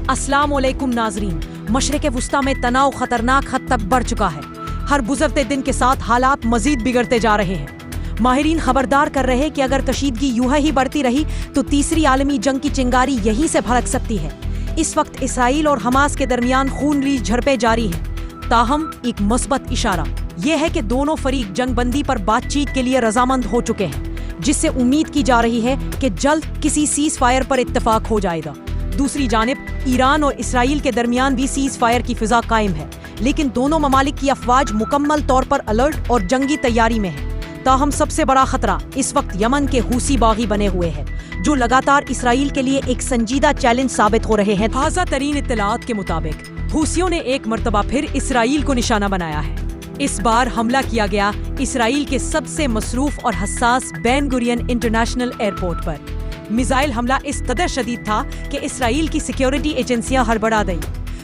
अस्सलाम वालेकुम नाजरीन। मशरिक़ वस्ता में तनाव खतरनाक हद तक बढ़ चुका है। हर गुजरते दिन के साथ हालात मजीद बिगड़ते जा रहे हैं। माहिरीन खबरदार कर रहे हैं कि अगर कशीदगी यूं ही बढ़ती रही तो तीसरी आलमी जंग की चिंगारी यहीं से भड़क सकती है। इस वक्त इसराइल और हमास के दरमियान खूनरेज़ झड़पें जारी हैं। ताहम एक मस्बत इशारा यह है कि दोनों फरीक जंगबंदी पर बातचीत के लिए रजामंद हो चुके हैं, जिससे उम्मीद की जा रही है कि जल्द किसी सीज फायर पर इत्तेफाक हो जाएगा। दूसरी जानिब ईरान और इसराइल के दरमियान भी सीज फायर की फिजा कायम है, लेकिन दोनों ममालिक की अफवाज मुकम्मल तौर पर अलर्ट और जंगी तैयारी में है। ताहम सबसे बड़ा खतरा इस वक्त यमन के हूसी बागी बने हुए हैं, जो लगातार इसराइल के लिए एक संजीदा चैलेंज साबित हो रहे हैं। ताज़ा तरीन इत्तलात के मुताबिक हूसियों ने एक मर्तबा फिर इसराइल को निशाना बनाया है। इस बार हमला किया गया इसराइल के सबसे मसरूफ और हसास बेन गुरियन इंटरनेशनल एयरपोर्ट पर। मिसाइल हमला इस कदर शदीद था कि इसराइल की सिक्योरिटी एजेंसियां हड़बड़ा गईं।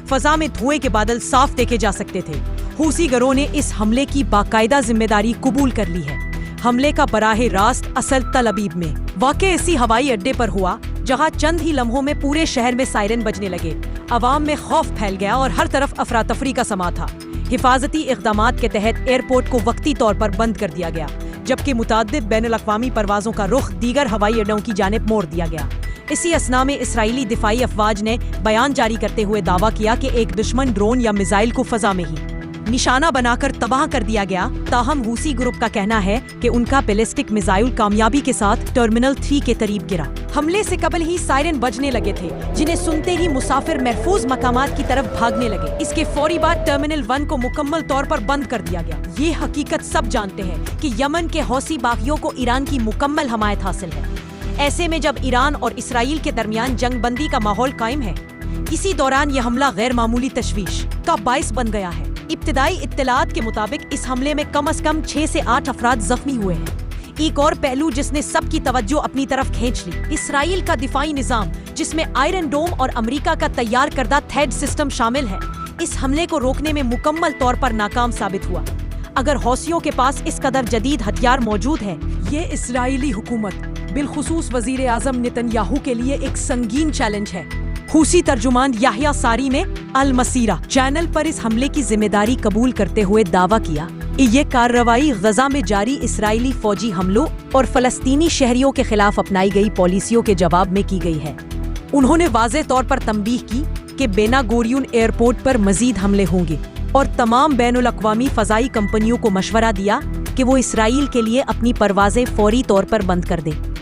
फजा में धुएं के बादल साफ देखे जा सकते थे। हूसी गरों ने इस हमले की बाकायदा जिम्मेदारी कबूल कर ली है। हमले का बराहे रास्त असल तल अबीब में वाक़े इसी हवाई अड्डे पर हुआ, जहां चंद ही लम्हों में पूरे शहर में सायरन बजने लगे। अवाम में खौफ फैल गया और हर तरफ अफरा तफरी का समा था। हिफाजती इक़दामात के तहत एयरपोर्ट को वक्ती तौर पर बंद कर दिया गया, जबकि मुताद्दिद बैनुल-अक़वामी परवाज़ों का रुख दीगर हवाई अड्डों की जानिब मोड़ दिया गया। इसी असना में इसराइली दिफाई अफवाज ने बयान जारी करते हुए दावा किया कि एक दुश्मन ड्रोन या मिसाइल को फजा में ही निशाना बनाकर तबाह कर दिया गया। ताहम हूसी ग्रुप का कहना है कि उनका बैलिस्टिक मिसाइल कामयाबी के साथ टर्मिनल 3 के करीब गिरा। हमले से कबल ही सायरन बजने लगे थे, जिन्हें सुनते ही मुसाफिर महफूज मकामात की तरफ भागने लगे। इसके फौरी बाद टर्मिनल 1 को मुकम्मल तौर पर बंद कर दिया गया। ये हकीकत सब जानते हैं कि यमन के हौसी बागियों को ईरान की मुकम्मल हमायत हासिल है। ऐसे में जब ईरान और इसराइल के दरमियान जंगबंदी का माहौल कायम है, इसी दौरान यह हमला गैर मामूली तशवीश का बाइस बन गया है। इब्तिदाई इत्तलात के मुताबिक इस हमले में कम से कम 6 से 8 अफराद जख्मी हुए हैं। एक और पहलू जिसने सबकी तवज्जो अपनी तरफ खींच ली, इसराइल का दिफाई निजाम, जिसमें आयरन डोम और अमेरिका का तैयार करदा थेड सिस्टम शामिल है, इस हमले को रोकने में मुकम्मल तौर पर नाकाम साबित हुआ। अगर हौसियों के पास इस कदर जदीद हथियार मौजूद है, ये इसराइली हुकूमत बिलखुसूस वजीर आजम नेतन्याहू के लिए एक संगीन चैलेंज है। हूसी तर्जुमान याहिया सारी ने अल मसीरा चैनल पर इस हमले की जिम्मेदारी कबूल करते हुए दावा किया कि ये कार्रवाई गजा में जारी इसराइली फौजी हमलों और फलस्तीनी शहरियों के खिलाफ अपनाई गई पॉलिसियों के जवाब में की गई है। उन्होंने वाज़े तौर पर तंबीह की कि बेन गुरियन एयरपोर्ट पर मजीद हमले होंगे और तमाम बैनुल-अक़वामी फ़ज़ाई कंपनियों को मशवरा दिया कि वो इसराइल के लिए अपनी परवाज़ें फौरी तौर पर बंद कर दें।